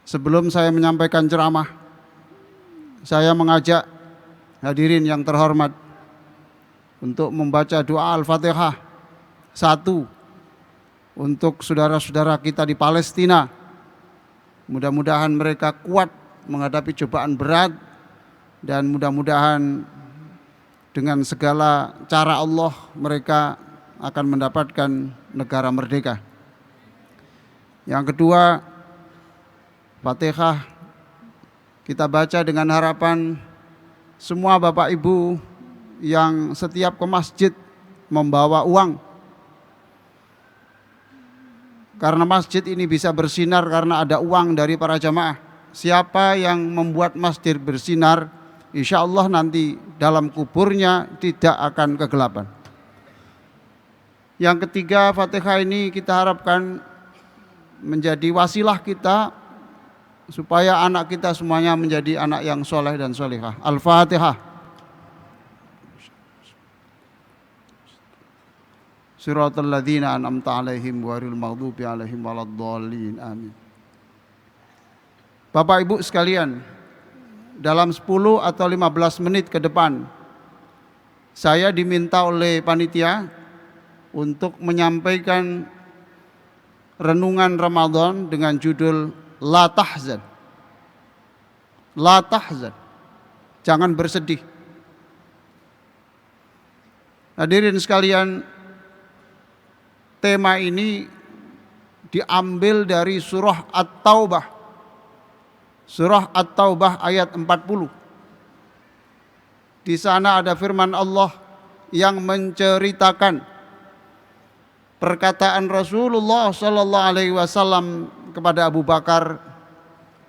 Sebelum saya menyampaikan ceramah, saya mengajak hadirin yang terhormat untuk membaca doa Al-Fatihah satu untuk saudara-saudara kita di Palestina. Mudah-mudahan mereka kuat menghadapi cobaan berat dan mudah-mudahan dengan segala cara Allah mereka akan mendapatkan negara merdeka. Yang kedua, Fatihah kita baca dengan harapan semua Bapak Ibu yang setiap ke masjid membawa uang, karena masjid ini bisa bersinar karena ada uang dari para jamaah. Siapa yang membuat masjid bersinar, insya Allah nanti dalam kuburnya tidak akan kegelapan. Yang ketiga, Fatihah ini kita harapkan menjadi wasilah kita supaya anak kita semuanya menjadi anak yang soleh dan solehah. Al-Fatihah. Siratal ladzina an'amta 'alaihim ghairil maghdubi 'alaihim waladdallin. Amin. Bapak Ibu sekalian, dalam 10 atau 15 menit ke depan saya diminta oleh panitia untuk menyampaikan renungan Ramadan dengan judul La tahzan. La tahzan. Jangan bersedih. Hadirin sekalian, tema ini diambil dari surah At-Taubah. Surah At-Taubah ayat 40. Di sana ada firman Allah yang menceritakan perkataan Rasulullah sallallahu alaihi wasallam kepada Abu Bakar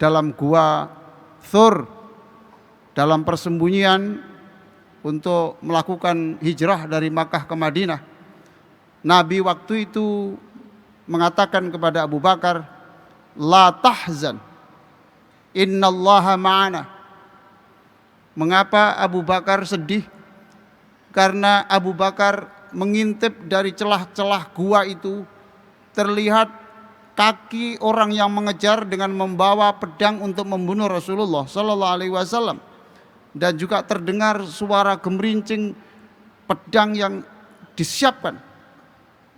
dalam gua Thur, dalam persembunyian untuk melakukan hijrah dari Makkah ke Madinah. Nabi waktu itu mengatakan kepada Abu Bakar, La tahzan, innallaha ma'ana. Mengapa Abu Bakar sedih? Karena Abu Bakar mengintip dari celah-celah gua itu terlihat kaki orang yang mengejar dengan membawa pedang untuk membunuh Rasulullah sallallahu alaihi wasallam, dan juga terdengar suara gemerincing pedang yang disiapkan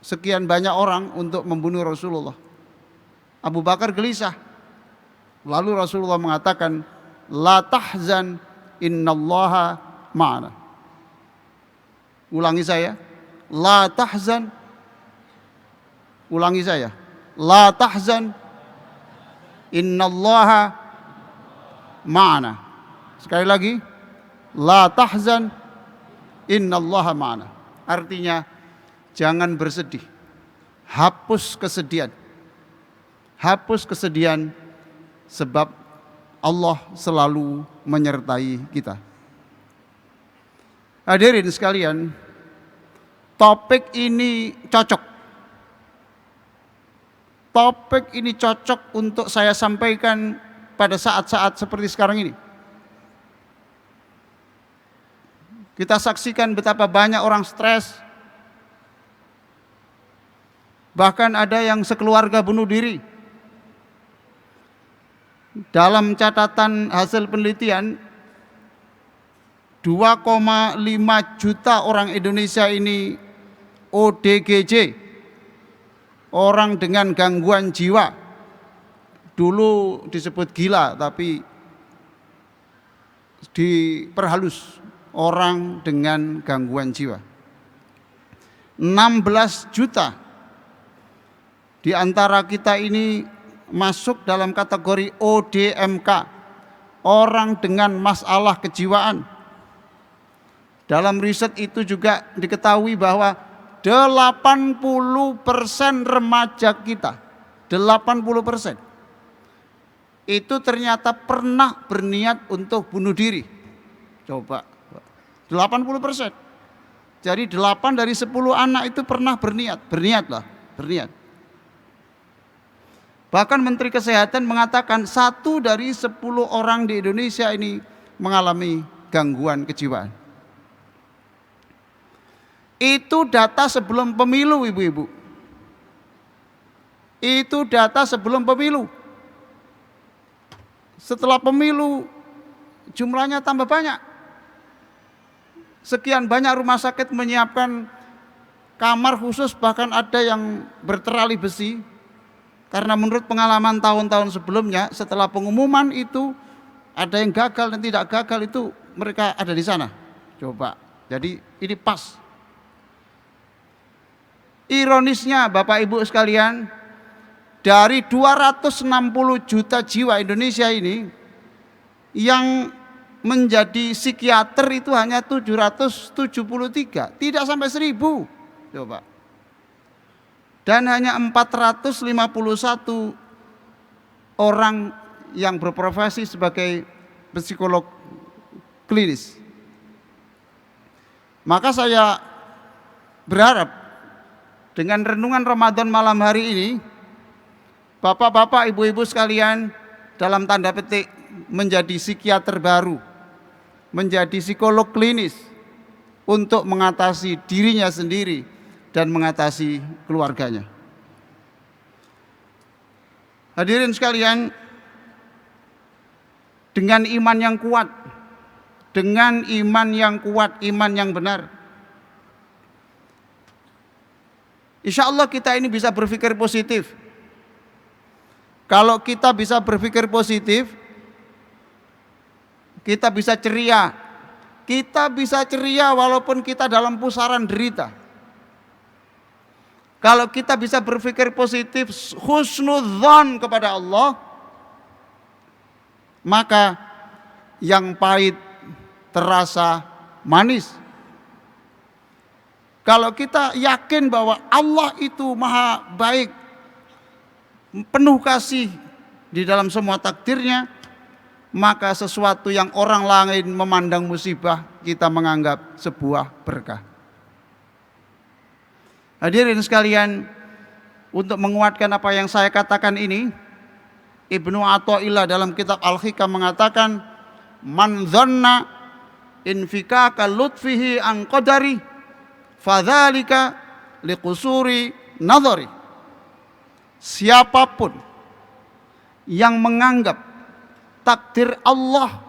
sekian banyak orang untuk membunuh Rasulullah. Abu Bakar gelisah. Lalu Rasulullah mengatakan, La tahzan innallaha ma'ana. Ulangi saya, La tahzan. Ulangi saya, La tahzan innallaha ma'ana. Sekali lagi, La tahzan innallaha ma'ana. Artinya, jangan bersedih. Hapus kesedihan. Hapus kesedihan, sebab Allah selalu menyertai kita. Hadirin sekalian, topik ini cocok. Topik ini cocok untuk saya sampaikan pada saat-saat seperti sekarang ini. Kita saksikan betapa banyak orang stres. Bahkan ada yang sekeluarga bunuh diri. Dalam catatan hasil penelitian, 2,5 juta orang Indonesia ini ODGJ, orang dengan gangguan jiwa. Dulu disebut gila, tapi diperhalus, orang dengan gangguan jiwa. 16 juta di antara kita ini masuk dalam kategori ODMK, orang dengan masalah kejiwaan. Dalam riset itu juga diketahui bahwa 80% remaja kita, 80% itu ternyata pernah berniat untuk bunuh diri. Coba, 80%. Jadi 8 dari 10 anak itu pernah berniat. Bahkan Menteri Kesehatan mengatakan 1 dari 10 orang di Indonesia ini mengalami gangguan kejiwaan. Itu data sebelum pemilu, ibu-ibu. Itu data sebelum pemilu. Setelah pemilu jumlahnya tambah banyak. Sekian banyak rumah sakit menyiapkan kamar khusus, bahkan ada yang berterali besi. Karena menurut pengalaman tahun-tahun sebelumnya, setelah pengumuman itu ada yang gagal dan tidak gagal, itu mereka ada di sana. Coba, jadi ini pas. Ironisnya Bapak Ibu sekalian, dari 260 juta jiwa Indonesia ini, yang menjadi psikiater itu hanya 773, tidak sampai 1000. Coba. Dan hanya 451 orang yang berprofesi sebagai psikolog klinis. Maka saya berharap dengan renungan Ramadan malam hari ini, bapak-bapak, ibu-ibu sekalian, dalam tanda petik menjadi psikiater baru, menjadi psikolog klinis untuk mengatasi dirinya sendiri dan mengatasi keluarganya. Hadirin sekalian, dengan iman yang kuat, dengan iman yang kuat, iman yang benar, insya Allah kita ini bisa berpikir positif. Kalau kita bisa berpikir positif, kita bisa ceria. Kita bisa ceria walaupun kita dalam pusaran derita. Kalau kita bisa berpikir positif, husnudzon kepada Allah, maka yang pahit terasa manis. Kalau kita yakin bahwa Allah itu maha baik, penuh kasih di dalam semua takdirnya, maka sesuatu yang orang lain memandang musibah, kita menganggap sebuah berkah. Hadirin sekalian, untuk menguatkan apa yang saya katakan ini, Ibnu Athaillah dalam kitab Al-Hikam mengatakan, man dhanna infikaka lutfihi an qadari fadzalika liqusuri nadhari. Siapapun yang menganggap takdir Allah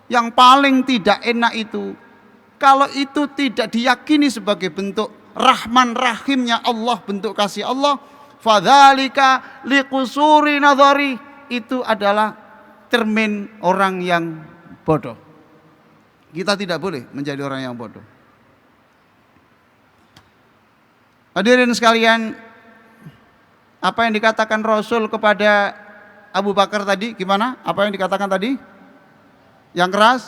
yang paling tidak enak itu, kalau itu tidak diyakini sebagai bentuk Rahman Rahimnya Allah, bentuk kasih Allah, fadzalika liqusuri nadhari, itu adalah cermin orang yang bodoh. Kita tidak boleh menjadi orang yang bodoh. Hadirin sekalian, apa yang dikatakan Rasul kepada Abu Bakar tadi, gimana? Apa yang dikatakan tadi? Yang keras?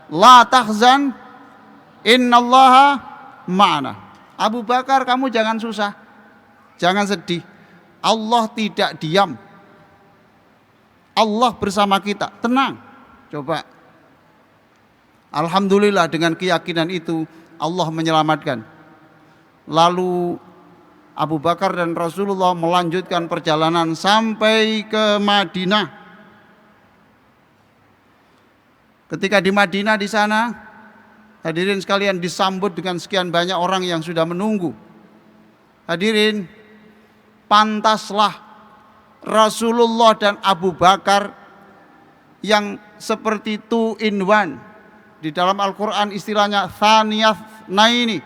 La tahzan, innallaha ma'ana. Abu Bakar, kamu jangan susah, jangan sedih. Allah tidak diam. Allah bersama kita, tenang. Coba. Alhamdulillah dengan keyakinan itu Allah menyelamatkan. Lalu Abu Bakar dan Rasulullah melanjutkan perjalanan sampai ke Madinah. Ketika di Madinah di sana, hadirin sekalian, disambut dengan sekian banyak orang yang sudah menunggu. Hadirin, pantaslah Rasulullah dan Abu Bakar yang seperti two in one. Di dalam Al-Quran istilahnya thaniyah naini,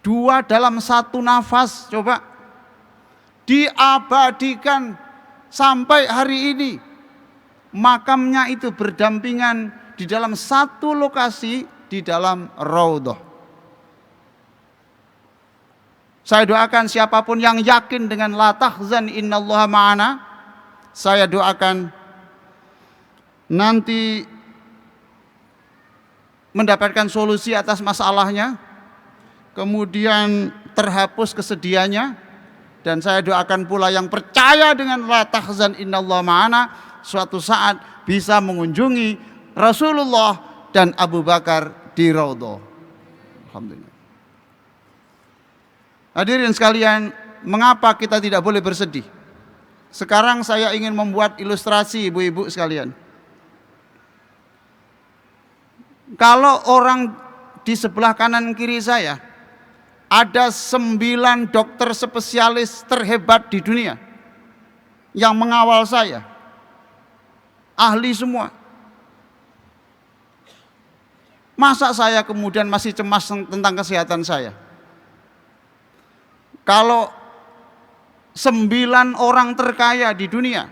dua dalam satu nafas. Coba diabadikan sampai hari ini. Makamnya itu berdampingan di dalam satu lokasi, di dalam Raudhah. Saya doakan siapapun yang yakin dengan la tahzan innallaha ma'ana, saya doakan nanti mendapatkan solusi atas masalahnya, kemudian terhapus kesedihannya, dan saya doakan pula yang percaya dengan la tahzan innallaha ma'ana, suatu saat bisa mengunjungi Rasulullah dan Abu Bakar di Raudhah. Alhamdulillah. Hadirin sekalian, mengapa kita tidak boleh bersedih? Sekarang saya ingin membuat ilustrasi ibu-ibu sekalian. Kalau orang di sebelah kanan kiri saya, ada 9 dokter spesialis terhebat di dunia yang mengawal saya. ahli semua. Masa saya kemudian masih cemas tentang kesehatan saya? Kalau 9 orang terkaya di dunia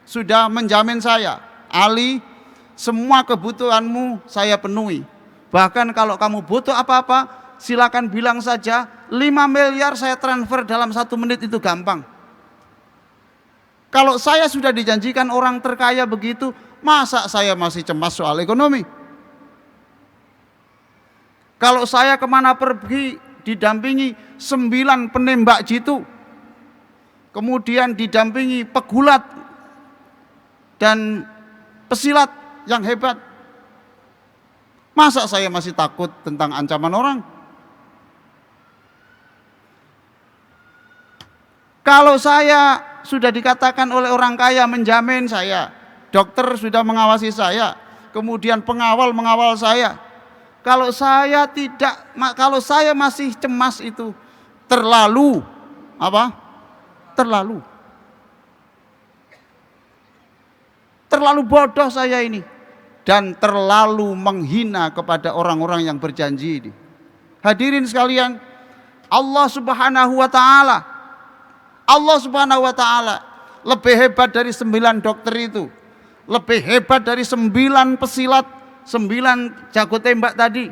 sudah menjamin saya, Ali, semua kebutuhanmu saya penuhi. Bahkan kalau kamu butuh apa-apa, silakan bilang saja, 5 miliar saya transfer dalam 1 menit, itu gampang. Kalau saya sudah dijanjikan orang terkaya begitu, masa saya masih cemas soal ekonomi? Kalau saya kemana pergi didampingi 9 penembak jitu, kemudian didampingi pegulat dan pesilat yang hebat, masa saya masih takut tentang ancaman orang? Kalau saya sudah dikatakan oleh orang kaya menjamin saya, dokter sudah mengawasi saya, kemudian pengawal mengawal saya, kalau saya masih cemas, itu terlalu apa? Terlalu bodoh saya ini, dan terlalu menghina kepada orang-orang yang berjanji ini. Hadirin sekalian, Allah Subhanahu wa taala lebih hebat dari 9 dokter itu, lebih hebat dari 9 pesilat, 9 jago tembak tadi,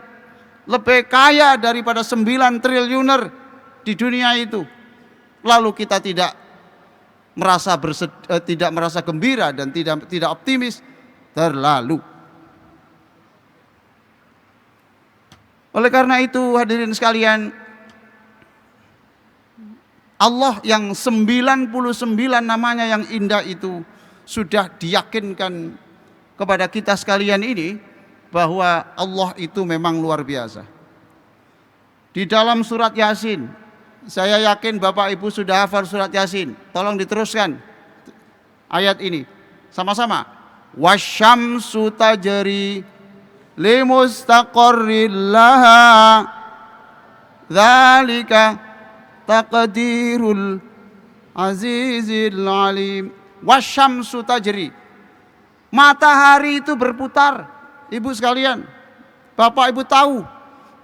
lebih kaya daripada 9 triliuner di dunia itu. Lalu kita tidak merasa gembira dan tidak optimis, terlalu. Oleh karena itu, hadirin sekalian, Allah yang 99 namanya yang indah itu sudah diyakinkan kepada kita sekalian ini bahwa Allah itu memang luar biasa. Di dalam surat Yasin, saya yakin Bapak Ibu sudah hafal surat Yasin. Tolong diteruskan ayat ini sama-sama. Wasyamsu tajri limustaqarril laha dzalika taqdirul azizil alim. Wasyamsu tajri, matahari itu berputar. Ibu sekalian, Bapak Ibu tahu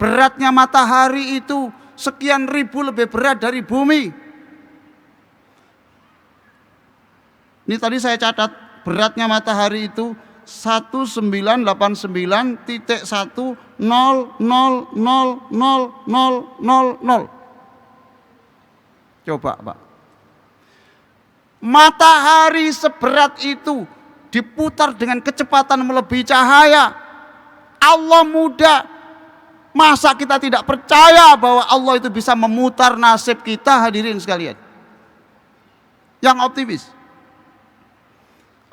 beratnya matahari itu sekian ribu lebih berat dari bumi. Ini tadi saya catat, beratnya matahari itu 1989.100000000. Coba Pak, matahari seberat itu diputar dengan kecepatan melebihi cahaya. Allah muda, masa kita tidak percaya bahwa Allah itu bisa memutar nasib kita, hadirin sekalian? Yang optimis.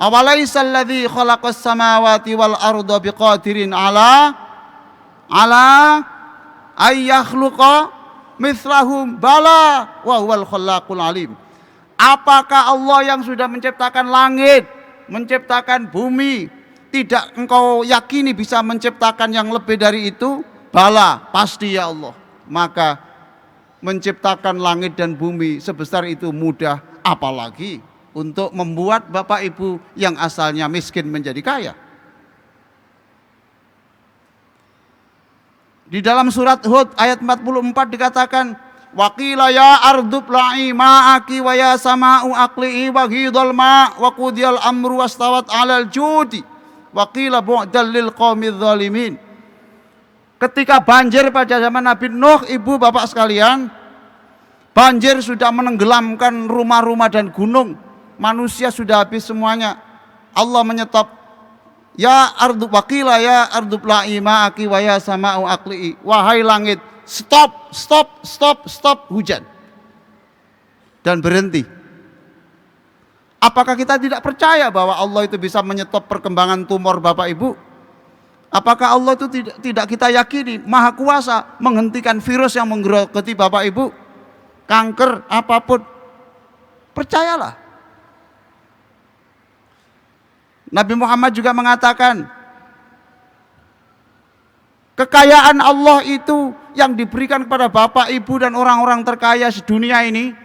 Awalaisal ladzi khalaqas samawati wal arda biqadirin ala ayyakhluqa mithlahum bala wa huwal khallaqul alim. Apakah Allah yang sudah menciptakan langit, menciptakan bumi, tidak engkau yakini bisa menciptakan yang lebih dari itu? Bala, pasti ya Allah. Maka menciptakan langit dan bumi sebesar itu mudah, apalagi untuk membuat Bapak Ibu yang asalnya miskin menjadi kaya. Di dalam surat Hud ayat 44 dikatakan, waqila ya ardu bla'i ma'aki wa ya sama'u aqli'i wa ghidal ma' wa qudiyal amru wastawat 'alal judi wa qila bu'dal lil qaumidz zalimin. Ketika banjir pada zaman Nabi Nuh, ibu bapak sekalian, banjir sudah menenggelamkan rumah-rumah dan gunung, manusia sudah habis semuanya. Allah menyetop, ya ardu waqila ya ardu bla'i ma'aki wa ya sama'u aqli'i, wahai langit, stop hujan, dan berhenti. Apakah kita tidak percaya bahwa Allah itu bisa menyetop perkembangan tumor Bapak Ibu? Apakah Allah itu tidak kita yakini maha kuasa menghentikan virus yang menggerogoti Bapak Ibu, kanker apapun? Percayalah. Nabi Muhammad juga mengatakan, kekayaan Allah itu yang diberikan kepada Bapak Ibu dan orang-orang terkaya sedunia ini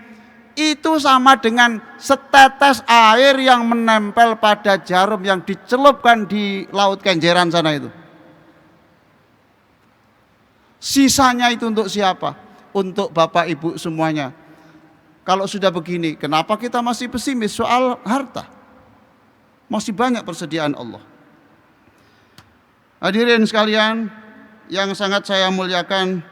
itu sama dengan setetes air yang menempel pada jarum yang dicelupkan di laut Kenjeran sana itu. Sisanya itu untuk siapa? Untuk Bapak Ibu semuanya. Kalau sudah begini, kenapa kita masih pesimis soal harta? Masih banyak persediaan Allah. Hadirin sekalian yang sangat saya muliakan,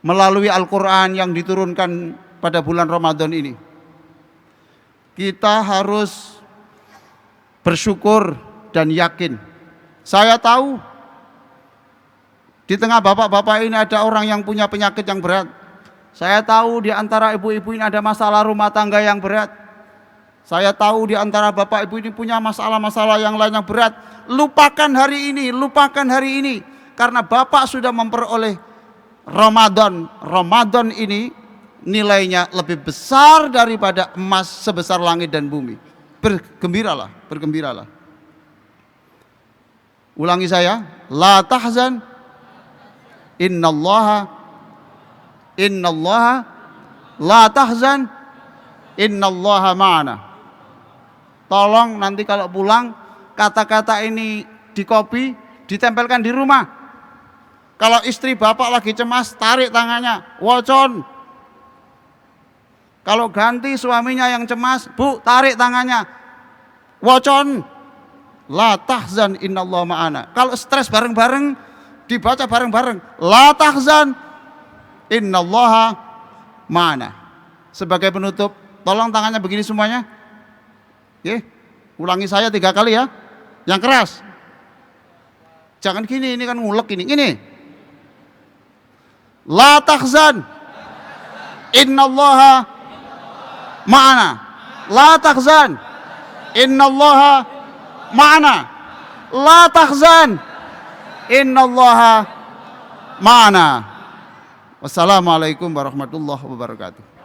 melalui Al-Quran yang diturunkan pada bulan Ramadan ini, kita harus bersyukur dan yakin. Saya tahu di tengah bapak-bapak ini ada orang yang punya penyakit yang berat. Saya tahu di antara ibu-ibu ini ada masalah rumah tangga yang berat. Saya tahu di antara bapak ibu ini punya masalah-masalah yang lain yang berat. Lupakan hari ini, lupakan hari ini. Karena bapak sudah memperoleh Ramadan. Ramadan ini nilainya lebih besar daripada emas sebesar langit dan bumi. Bergembiralah, bergembiralah. Ulangi saya, la tahzan, innallaha la tahzan, innallaha ma'ana. Tolong nanti kalau pulang kata-kata ini dikopi, ditempelkan di rumah. Kalau istri bapak lagi cemas, tarik tangannya, wocon. Kalau ganti suaminya yang cemas, bu, tarik tangannya, wocon. La tahzan innallaha ma'ana. Kalau stres bareng-bareng, dibaca bareng-bareng, la tahzan innallaha ma'ana. Sebagai penutup, tolong tangannya begini semuanya. Oke, ulangi saya 3 kali ya, yang keras. Jangan gini, ini kan ngulek ini. Ini. La tahzan innallaha ma'ana. La tahzan innallaha ma'ana. La tahzan innallaha ma'ana. Wassalamualaikum warahmatullahi wabarakatuh.